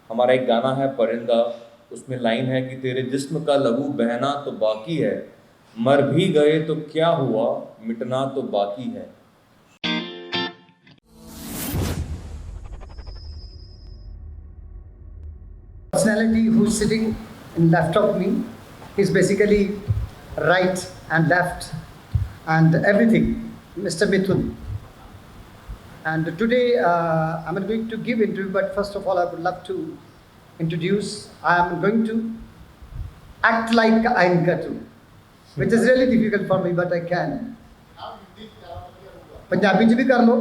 हमारा एक गाना है परिंदा, उसमें लाइन है कि तेरे जिस्म का लहू बहना तो बाकी है, मर भी गए तो क्या हुआ, मिटना तो बाकी है। Personality who's sitting in left of me is basically right and left and everything, Mr. Mithun. And today I'm going to give interview, but first of all, I would love to introduce. I am going to act like Ainkatu, which is really difficult for me, but I can. Punjabi च भी कर लो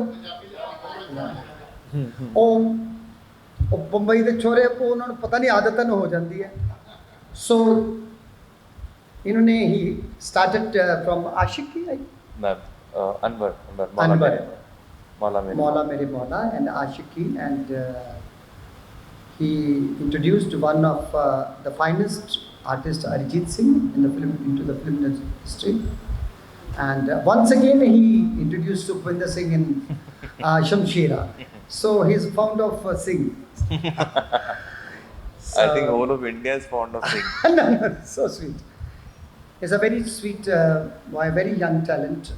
ਉਹ ਬੰਬਈ ਦੇ ਛੋਰੇ ਉਹ ਉਹਨਾਂ ਨੂੰ ਪਤਾ ਨਹੀਂ ਆਦਤਨ ਹੋ ਜਾਂਦੀ ਹੈ ਸੋ इन्होंने ही started from Ashiki Anwar Maula Mere Maula and Ashiki and he introduced one of the finest artist Arijit Singh into the film industry and once again he introduced Sukhwinder Singh in Shamshera. So he's fond of singing. So, I think all of India is fond of singing. no, so sweet. He's a very sweet boy, very young talent.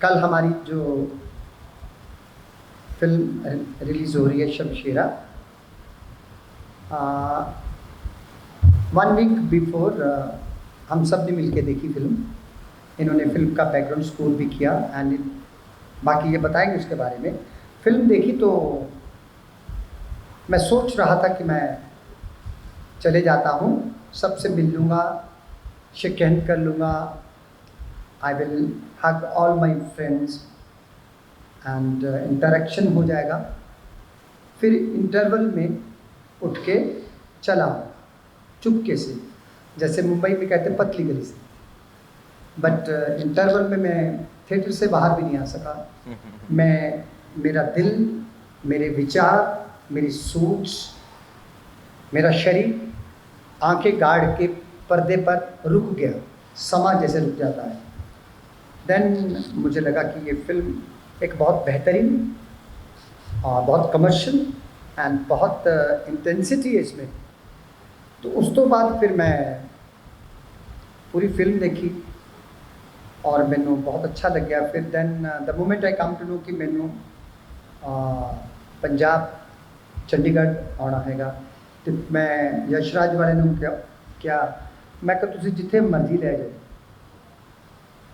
कल हमारी जो film release हो रही है Shamshera, 1 week before हम सब ने मिलके देखी फिल्म. इन्होंने फिल्म का बैकग्राउंड स्कोर भी किया एंड बाकी ये बताएंगे उसके बारे में. फिल्म देखी तो मैं सोच रहा था कि मैं चले जाता हूँ, सबसे मिल लूँगा, शेक हैंड कर लूँगा, I will hug all my friends and interaction हो जाएगा. फिर इंटरवल में उठ के चला चुपके से, जैसे मुंबई में कहते हैं पतली गली से. बट इंटरवल में मैं थिएटर से बाहर भी नहीं आ सका. मैं मेरा दिल, मेरे विचार, मेरी सोच, मेरा शरीर आंखें गाड़ के पर्दे पर रुक गया, समा जैसे रुक जाता है. देन मुझे लगा कि ये फिल्म एक बहुत बेहतरीन और बहुत कमर्शियल एंड बहुत इंटेंसिटी है इसमें. तो उस तो बाद फिर मैं पूरी फिल्म देखी और मैनू बहुत अच्छा लग गया. फिर then the moment I come to know कि मैनू पंजाब चंडीगढ़ आना हैगा तो मैं यशराज वाले नू क्या मैं कहा तुसी जिथे मर्जी ले जाओ,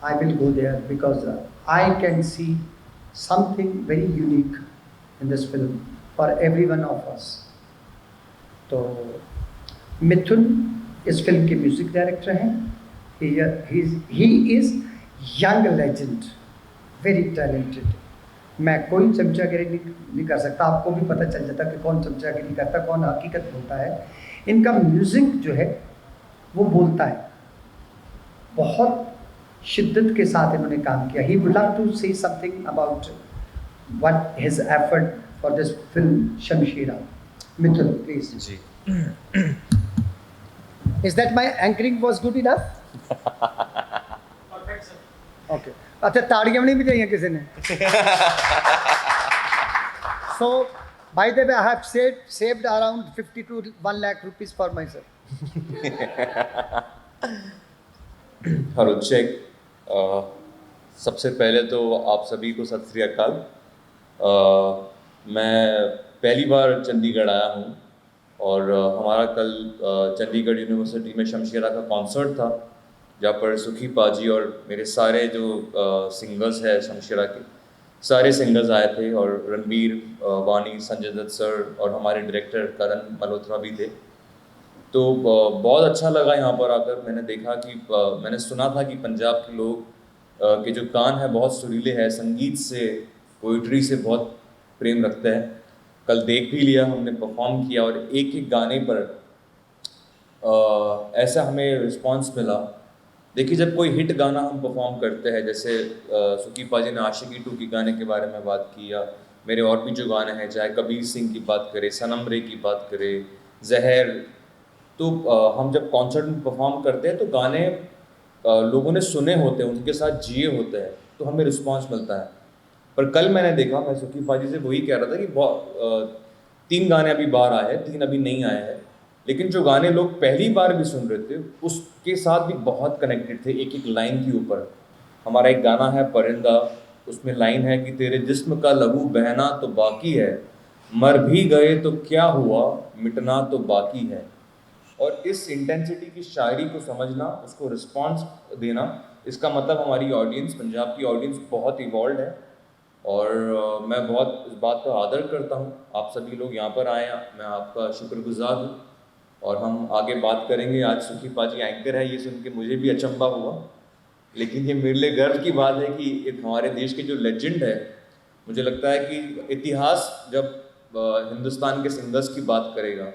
I will go there because I can see something very unique in this film for every one of us. तो मिथुन इस फिल्म के म्यूज़िक डायरेक्टर हैं. He is young legend, very talented. मैं कोई चमचागिरी नहीं कर सकता, आपको भी पता चल जाता कि कौन चमचागिरी करता, कौन हकीकत बोलता है. इनका म्यूज़िक जो है वो बोलता है, बहुत शिद्दत के साथ इन्होंने काम किया. He would love to say something about what his effort for this film Shamshera. Mithun please. जी. Is that my anchoring was good enough? Perfect sir. Okay. अच्छा, ताड़ियां भी नहीं बजाइयां किसी ने. So, by the way, I have saved around 50 to 1 lakh rupees for myself. Hello check. सबसे पहले तो आप सभी को सत श्री अकाल. मैं पहली बार चंडीगढ़ आया हूँ और हमारा कल चंडीगढ़ यूनिवर्सिटी में शमशेरा का कॉन्सर्ट था, जहाँ पर सुखी पाजी और मेरे सारे जो सिंगर्स हैं शमशेरा के सारे सिंगर्स आए थे और रणबीर, वानी, संजय दत्त सर और हमारे डायरेक्टर करण मल्होत्रा भी थे. तो बहुत अच्छा लगा यहाँ पर आकर. मैंने देखा कि मैंने सुना था कि पंजाब के लोग के जो कान है बहुत सुरीले हैं, संगीत से, पोइट्री से बहुत प्रेम रखते हैं. कल देख भी लिया, हमने परफॉर्म किया और एक एक गाने पर ऐसा हमें रिस्पांस मिला. देखिए, जब कोई हिट गाना हम परफॉर्म करते हैं, जैसे सुखी पाजी ने आशिकी 2 के गाने के बारे में बात की, या मेरे और भी जो गाने हैं, चाहे कबीर सिंह की बात करें, सनम रे की बात करें, जहर, तो हम जब कॉन्सर्ट में परफॉर्म करते हैं तो गाने लोगों ने सुने होते हैं, उनके साथ जिए होते हैं, तो हमें रिस्पांस मिलता है. पर कल मैंने देखा, मैं सुखी पाजी से वही कह रहा था कि 3 गाने अभी बाहर आए हैं, 3 अभी नहीं आए हैं, लेकिन जो गाने लोग पहली बार भी सुन रहे थे उसके साथ भी बहुत कनेक्टेड थे एक एक लाइन के ऊपर। हमारा एक गाना है परिंदा, उसमें लाइन है कि तेरे जिस्म का लहू बहना तो बाकी है, मर भी गए तो क्या हुआ, मिटना तो बाकी है। और इस इंटेंसिटी की शायरी को समझना, उसको रिस्पॉन्स देना, इसका मतलब हमारी ऑडियंस, पंजाब की ऑडियंस बहुत इवॉल्व है। और मैं बहुत इस बात का आदर करता हूँ, आप सभी लोग यहाँ पर आए, मैं आपका शुक्रगुजार हूँ। और हम आगे बात करेंगे। आज सुखी पाजी एंकर है, ये सुन के मुझे भी अचंभा हुआ, लेकिन ये मेरे लिए गर्व की बात है कि एक हमारे देश के जो लेजेंड है, मुझे लगता है कि इतिहास जब हिंदुस्तान के सिंगर्स की बात करेगा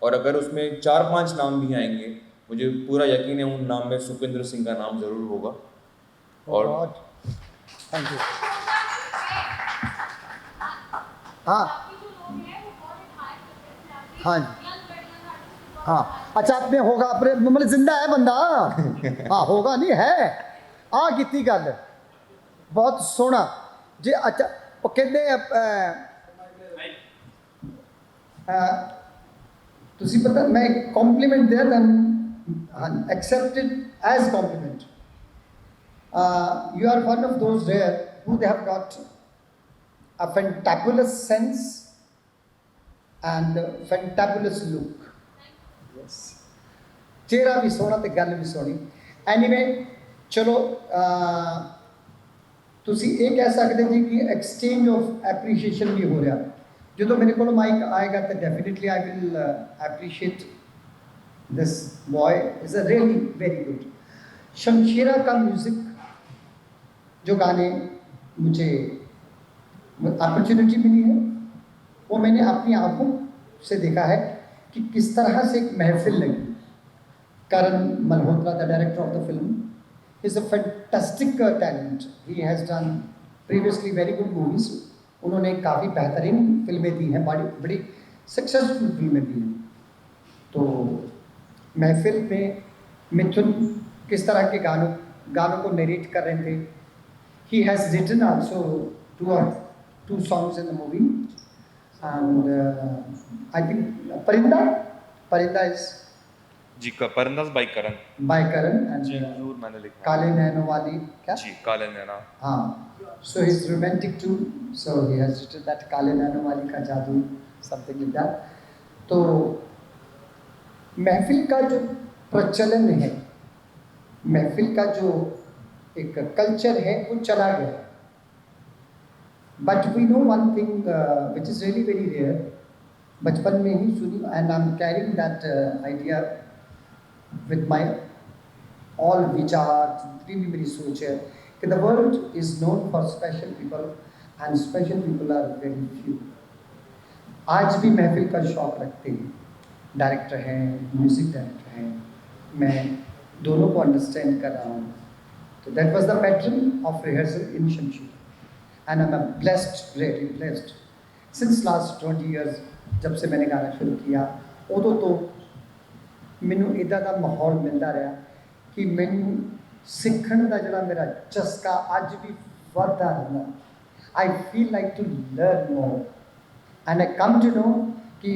और अगर उसमें 4-5 नाम भी आएंगे, मुझे पूरा यकीन है उन नाम में सुखविंदर सिंह का नाम ज़रूर होगा। और थैंक यू। हाँ हाँ जी हाँ, अच्छा आपने होगा अपने मतलब जिंदा है बंदा। हाँ होगा नहीं है आ की गल बहुत सोहना जी। अच्छा वो कहते तुसी पता मैं कॉम्प्लीमेंट दिया then accepted as compliment. You are one of those rare who they have got a fantabulous sense and a fantabulous look. Yes. चेहरा भी सोहना ते गल भी सोहनी। एनीवे चलो तुसी ये कह सकते जी कि एक्सचेंज ऑफ एप्रीशिएशन भी हो रहा। जो मेरे को माइक आएगा तो definitely I will appreciate this boy, is a really very good. Shamshera का म्यूजिक जो गाने मुझे अपॉर्चुनिटी मिली है वो मैंने अपनी आंखों से देखा है कि किस तरह से एक महफिल लगी। Karan Malhotra, the director of the film, is a fantastic talent. He has done previously very good movies. उन्होंने काफ़ी बेहतरीन फिल्में दी हैं, बड़ी बड़ी सक्सेसफुल फिल्में दी हैं। तो महफिल में मिथुन किस तरह के गानों को नरेट कर रहे थे। He has written also two songs in the movie, and I think Parinda is जी का परिंदा बाय करण and जी जरूर मैंने लिखा काले नैनो वाली क्या जी काले नैना। हाँ, so he's romantic too, so he has written that काले नैनो वाली का जादू, something like that। तो महफिल का जो प्रचलन है, महफिल का जो एक कल्चर है वो चला गया। But we know one thing which is really very rare, बचपन में ही सुनी, and I am carrying that idea with my all विचार। जितनी भी मेरी सोच है कि the world is known for special people and special people are very few. आज भी महफिल का शौक़ रखते हैं, डायरेक्टर हैं, म्यूज़िक डायरेक्टर हैं, मैं दोनों को अंडरस्टैंड कर रहा हूँ। तो that was the pattern of rehearsal in Shamshera. And I'm blessed, really blessed. Since last 20 years, जब से मैंने गाना शुरू किया, उदों तो मैनू इदा का माहौल मिलता रहा कि मैनू सीखण का जड़ा मेरा चस्का अज भी बढ़ता रहना। I feel like to learn more, and I come to know कि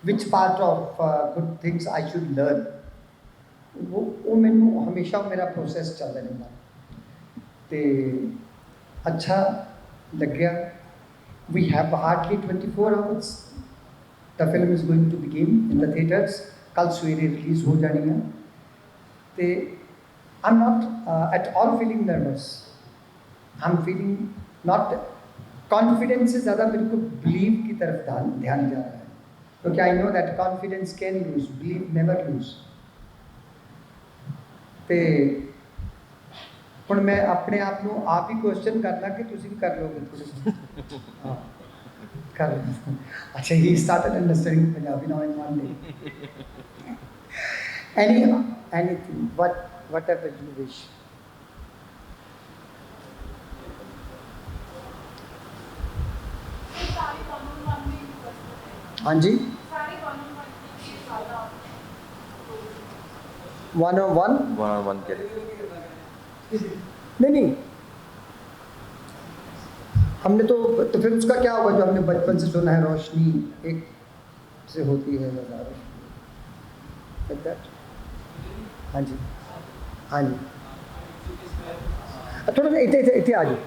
which part of good things I should learn। वो मैनू हमेशा मेरा प्रोसेस चलता रहता ते अच्छा लग्या। We have hardly 24 hours. The film is going to begin in the theatres. कल सवेरे रिलीज हो जानी है। तो I'm not at all feeling nervous. I'm feeling not confidence से ज़्यादा मेरे को believe की तरफ ध्यान जा रहा है, क्योंकि I know that confidence can lose, believe never lose। तो ਹੁਣ मैं अपने आप को आप ही क्वेश्चन करना कि तुम भी कर लोगे थोड़े। हाँ कर लो। अच्छा he started understanding Punjabi now in one day। anything whatever you wish। हाँ जी 101 के नहीं हमने तो फिर उसका क्या होगा जो हमने बचपन से सुना है, रोशनी एक से होती है ज़्यादा लाइक दैट। हाँ जी, हाँ जी, थोड़ा सा इतने इतने आ जाओ।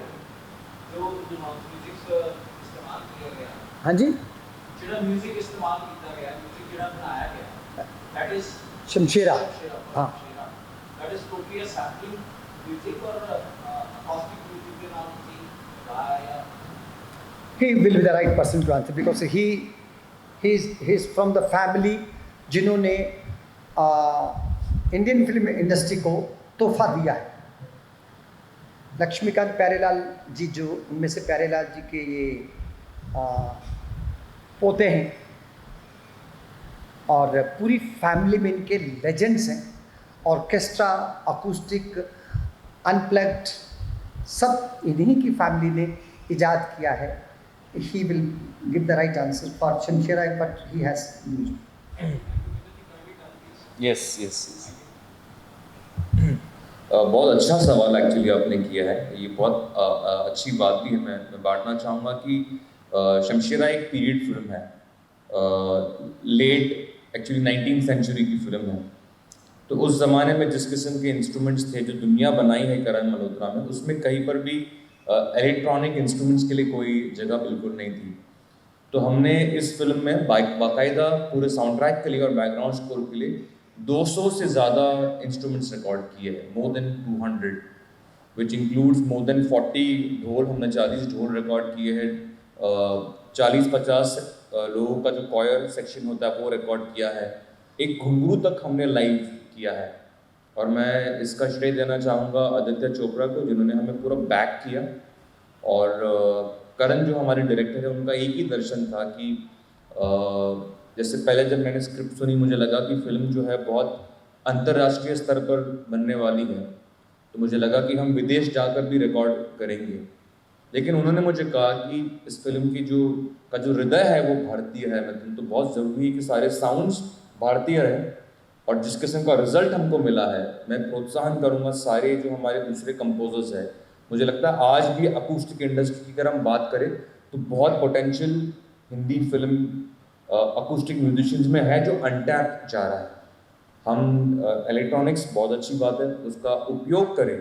हाँ जी, शमशेरा, हाँ। He will be the right person to answer because he's from the family जिन्होंने इंडियन फिल्म इंडस्ट्री को तोहफा दिया है। लक्ष्मीकांत प्यारेलाल जी जो उनमें से प्यारेलाल जी के ये पोते हैं और पूरी फैमिली में इनके लेजेंड्स हैं। ऑर्केस्ट्रा, अकूस्टिक, अनप्लग्ड सब इन्हीं की फैमिली ने इजाद किया है। He will give the right answer for Shamshera but he has yes yes. बहुत अच्छा सवाल एक्चुअली आपने किया है, ये बहुत अच्छी बात भी है। मैं बांटना चाहूँगा कि शमशेरा एक पीरियड फिल्म है, लेट एक्चुअली 19th सेंचुरी की फिल्म है। तो उस ज़माने में जिस किस्म के इंस्ट्रूमेंट्स थे जो दुनिया बनाई है करण मल्होत्रा में, उसमें कहीं पर भी इलेक्ट्रॉनिक इंस्ट्रूमेंट्स के लिए कोई जगह बिल्कुल नहीं थी। तो हमने इस फिल्म में बाकायदा पूरे साउंड ट्रैक के लिए और बैकग्राउंड स्कोर के लिए 200 से ज़्यादा इंस्ट्रूमेंट्स रिकॉर्ड किए हैं, more than 200, which includes more than 40 ढोल। हमने 40 ढोल रिकॉर्ड किए हैं, 40-50 लोगों का जो कॉयर सेक्शन होता है वो रिकॉर्ड किया है, एक घुंघरू तक हमने लाइव किया है। और मैं इसका श्रेय देना चाहूँगा आदित्य चोपड़ा को, जिन्होंने हमें पूरा बैक किया। और करण जो हमारे डायरेक्टर है, उनका एक ही दर्शन था कि जैसे पहले जब मैंने स्क्रिप्ट सुनी मुझे लगा कि फिल्म जो है बहुत अंतर्राष्ट्रीय स्तर पर बनने वाली है, तो मुझे लगा कि हम विदेश जाकर भी रिकॉर्ड करेंगे। लेकिन उन्होंने मुझे कहा कि इस फिल्म की जो हृदय है वो भारतीय है, मतलब तो बहुत ज़रूरी है कि सारे साउंड्स भारतीय रहें। और जिस किस्म का रिजल्ट हमको मिला है, मैं प्रोत्साहन करूँगा सारे जो हमारे दूसरे कंपोजर्स हैं। मुझे लगता है आज भी अकूस्टिक इंडस्ट्री की अगर हम बात करें तो बहुत potential Hindi film acoustic musicians में है जो अनटैप जा रहा है। हम इलेक्ट्रॉनिक्स बहुत अच्छी बात है, उसका उपयोग करें,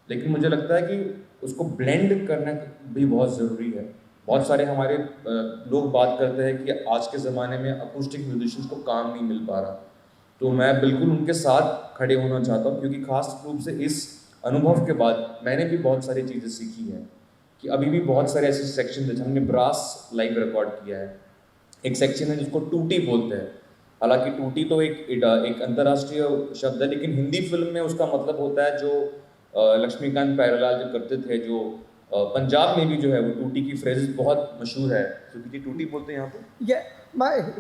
लेकिन मुझे लगता है कि उसको ब्लेंड करना भी बहुत ज़रूरी है। बहुत सारे हमारे लोग बात करते हैं कि आज के ज़माने में अकूस्टिक म्यूजिशियंस को काम नहीं मिल पा रहा, तो मैं बिल्कुल उनके साथ खड़े होना चाहता हूँ, क्योंकि खास रूप से इस अनुभव के बाद मैंने भी बहुत सारी चीज़ें सीखी हैं कि अभी भी बहुत सारे ऐसे सेक्शन हैं। हमने ब्रास लाइव रिकॉर्ड किया है, एक सेक्शन है जिसको टूटी बोलते हैं। हालांकि टूटी तो एक अंतर्राष्ट्रीय शब्द है, लेकिन हिंदी फिल्म में उसका मतलब होता है जो लक्ष्मीकांत प्यारेलाल जो करते थे, जो पंजाब में भी जो है वो टूटी की फ्रेज बहुत मशहूर है। तो जी टूटी बोलते हैं यहाँ पे।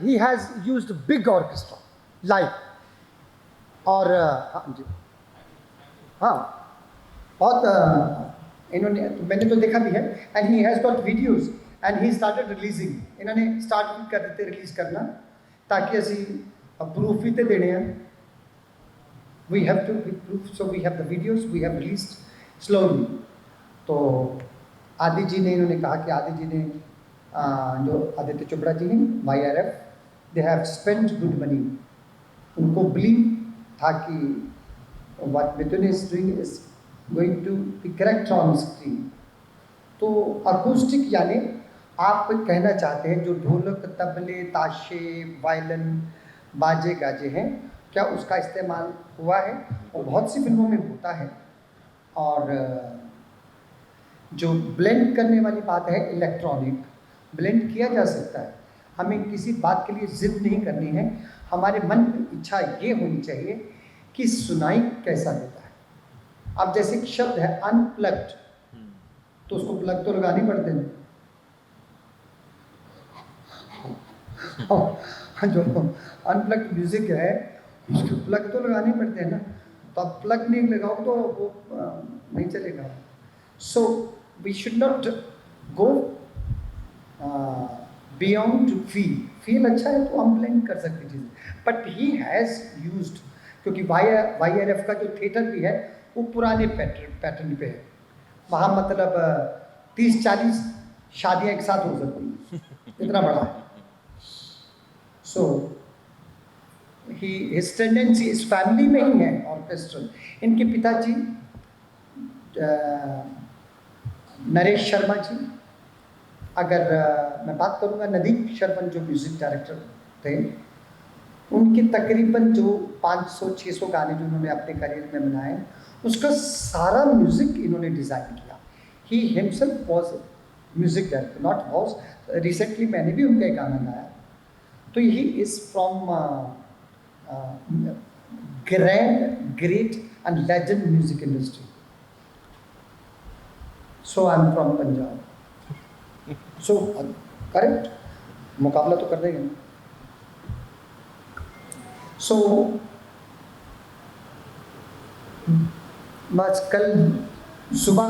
ही has used big orchestra live और हाँ जी, हाँ बहुत इन्होंने, मैंने तो देखा भी है। And he has got videos and he started releasing. इन्होंने स्टार्ट भी कर देते रिलीज़ करना, ताकि असी प्रूफ भी तो देने हैं। We have to proof, so we have the videos, we have released slowly. तो आदि जी ने, इन्होंने कहा कि आदि जी ने जो आदित्य चोपड़ा जी हैं YRF, they have spent good money. उनको बिलीव था कि what Mithun is doing is going to be correct on screen। तो अकूस्टिक यानी आप कहना चाहते हैं जो ढोलक, तबले, ताशे, वायलिन, बाजे गाजे हैं, क्या उसका इस्तेमाल हुआ है? और बहुत सी फिल्मों में होता है। और जो ब्लेंड करने वाली बात है, इलेक्ट्रॉनिक ब्लेंड किया जा सकता है। हमें किसी बात के लिए जिद नहीं करनी है, हमारे मन में इच्छा ये होनी चाहिए कि सुनाई कैसा देता है। अब जैसे एक शब्द है अनप्लग्ड, तो उसको प्लग तो लगाने पड़ते हैं। जो अनप्लग्ड म्यूजिक है उसको प्लग तो लगाने पड़ते हैं ना, तो आप प्लग नहीं लगाओ तो वो नहीं चलेगा। So we should not go beyond to feel अच्छा है तो हम ब्लेंड कर सकते चीज़ें, बट ही हैज़ यूज्ड, क्योंकि YRF का जो थिएटर भी है वो पुराने पैटर्न पे है। वहाँ मतलब 30-40 शादियाँ एक साथ हो सकती हैं, इतना बड़ा है। सो हिज टेंडेंसी इस फैमिली में ही है ऑर्केस्ट्रल। इनके पिताजी नरेश शर्मा जी, अगर मैं बात करूँगा नदीप शर्मन जो म्यूज़िक डायरेक्टर थे, उनके तकरीबन जो 500-600 गाने जो उन्होंने अपने करियर में बनाए, उसका सारा म्यूज़िक इन्होंने डिज़ाइन किया। He himself was music director, not was, recently मैंने भी उनका एक गाना गाया। तो he is from grand, great and legend music industry. So I am from Punjab. So correct, मुकाबला तो कर देंगे ना। सो बस कल सुबह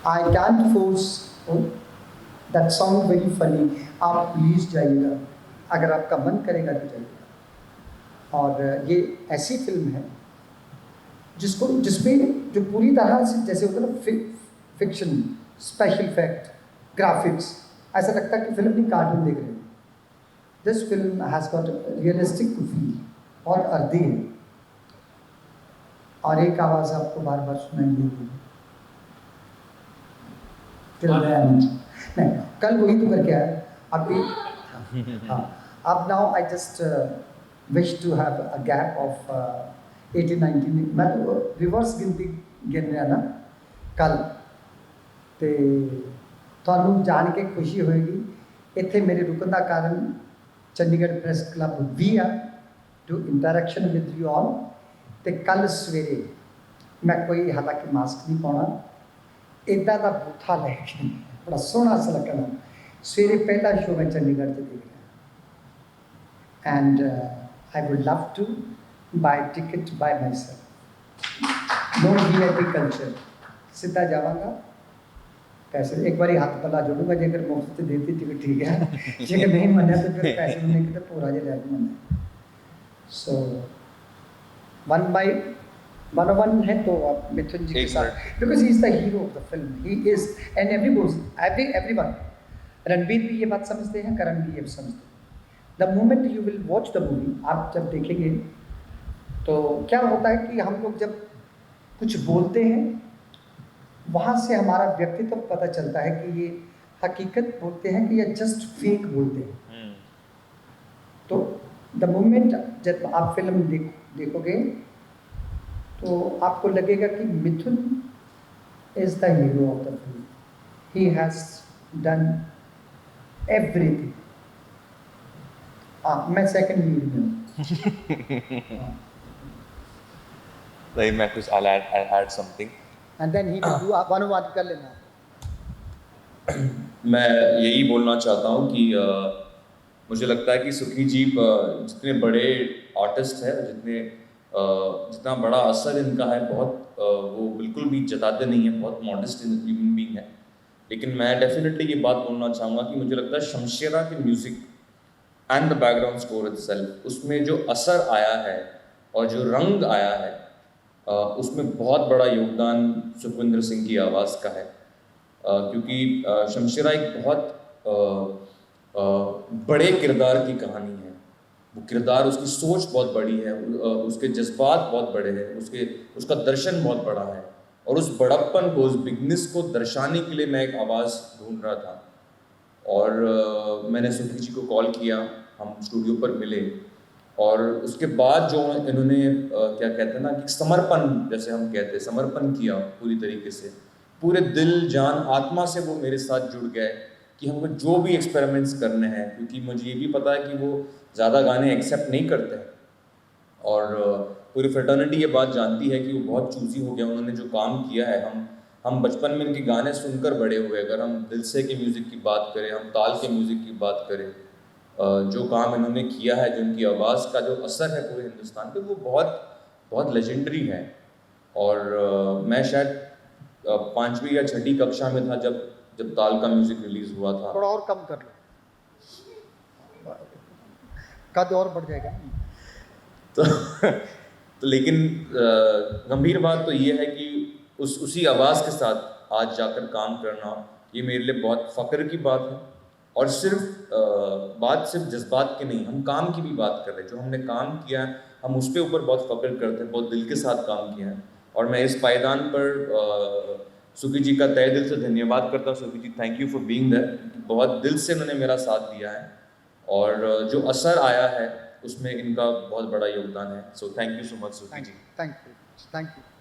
I can't force that song very funny, आप प्लीज़ जाइएगा, अगर आपका मन करेगा तो जाइएगा। और ये ऐसी फिल्म है जिसमें जो पूरी तरह से जैसे होता है ना फिक्शन, स्पेशल इफेक्ट, ग्राफिक्स, ऐसा लगता है कि फिल्म नहीं कार्टून देख रहे हैं। This film has got realistic feel और अर्दी है, और एक आवाज़ आपको बार बार सुनाई देगी नहीं, कल वही तो करके आया अभी। हाँ, अब now I just wish to have a gap of 18-19, मैं तो रिवर्स गिनती गिन रहा ना कल, तो ਤੁਹਾਨੂੰ ਜਾਣ ਕੇ ਖੁਸ਼ੀ ਹੋਏਗੀ ਇੱਥੇ ਮੇਰੇ ਰੁਕਣ ਦਾ ਕਾਰਨ ਚੰਡੀਗੜ੍ਹ ਪ੍ਰੈਸ ਕਲੱਬ ਵੀ ਆ to interaction with you all. ਤੇ ਕੱਲ ਸਵੇਰੇ ਮੈਂ ਕੋਈ ਹਾਲਾਂਕਿ ਮਾਸਕ ਨਹੀਂ ਪਾਉਣਾ, ਇੱਦਾਂ ਦਾ ਬੂਥਾ ਲੈ ਕੇ ਬੜਾ ਸੋਹਣਾ ਸੁਲੱਕਣਾ ਸਵੇਰੇ ਪਹਿਲਾ ਸ਼ੋਅ ਮੈਂ ਚੰਡੀਗੜ੍ਹ 'ਚ ਦੇਖ ਰਿਹਾ। And I would love to buy ticket by myself, no VIP culture, सीधा जावांगा, पैसे एक बार हाथ पला जोड़ूंगा, जेकर मुफ्त देती टिकट ठीक है, जेकर नहीं मना तो फिर पैसे उन्हें कितने पूरा जे ले मना। सो 1/1 है तो आप मिथुन जी के साथ, because he is the hero of the film, he is, and everyone, Ranbir भी ये बात समझते हैं, करण भी ये समझते हैं। The moment you will watch the movie, आप जब देखेंगे तो क्या होता है कि हम लोग जब कुछ बोलते हैं वहाँ से हमारा व्यक्तित्व पता चलता है कि ये हकीकत बोलते हैं कि या जस्ट फेक बोलते हैं। तो द मोमेंट जब आप फिल्म देखोगे तो आपको लगेगा कि Mithun is the hero of the film, he has done everything. हाँ, मैं सेकंड लीड में हूँ। Like Marcus, I'll add something. And then he will do one कर लेना। मैं यही बोलना चाहता हूँ कि मुझे लगता है कि सुखी जी जितने बड़े आर्टिस्ट हैं, जितना बड़ा असर इनका है, बहुत वो बिल्कुल भी जताते नहीं हैं, बहुत मॉडेस्ट ह्यूमन बीइंग है। लेकिन मैं डेफिनेटली ये बात बोलना चाहूँगा कि मुझे लगता है शमशेरा के music and the background score itself, उसमें जो असर आया है और जो रंग आया है, उसमें बहुत बड़ा योगदान सुखविंदर सिंह की आवाज़ का है। क्योंकि शमशेरा एक बहुत बड़े किरदार की कहानी है। वो किरदार, उसकी सोच बहुत बड़ी है, उसके जज्बात बहुत बड़े हैं, उसका दर्शन बहुत बड़ा है, और उस बड़प्पन को, उस बिगनेस को दर्शाने के लिए मैं एक आवाज़ ढूंढ रहा था। और मैंने सुखी जी को कॉल किया, हम स्टूडियो पर मिले, और उसके बाद जो इन्होंने क्या कहते हैं ना कि समर्पण, जैसे हम कहते हैं, समर्पण किया पूरी तरीके से, पूरे दिल जान आत्मा से वो मेरे साथ जुड़ गए कि हमको जो भी एक्सपेरिमेंट्स करने हैं, क्योंकि मुझे ये भी पता है कि वो ज़्यादा गाने एक्सेप्ट नहीं करते हैं, और पूरी फ्रेटर्निटी ये बात जानती है कि वो बहुत चूज़ी हो गया। उन्होंने जो काम किया है, हम बचपन में इनके गाने सुनकर बड़े हुए। अगर हम दिल से के म्यूज़िक की बात करें, हम ताल के म्यूज़िक की बात करें, जो काम इन्होंने किया है, जो उनकी आवाज़ का जो असर है पूरे हिंदुस्तान पे, वो बहुत बहुत लेजेंडरी है। और मैं शायद 5वीं या 6ठी कक्षा में था जब ताल का म्यूज़िक रिलीज़ हुआ था। थोड़ा और कम कर लो, कद और बढ़ जाएगा। तो लेकिन गंभीर बात तो ये है कि उसी आवाज़ के साथ आज जाकर काम करना, ये मेरे लिए बहुत फ़ख्र की बात है। और बात सिर्फ जज्बात की नहीं, हम काम की भी बात कर रहे हैं। जो हमने काम किया है हम उस पे ऊपर बहुत फख्र करते हैं, बहुत दिल के साथ काम किया है। और मैं इस पायदान पर सुखी जी का तहे दिल से धन्यवाद करता हूँ। Sukhi ji, thank you for being there. बहुत दिल से उन्होंने मेरा साथ दिया है और जो असर आया है उसमें इनका बहुत बड़ा योगदान है। So thank you so much सुखी जी। Thank you.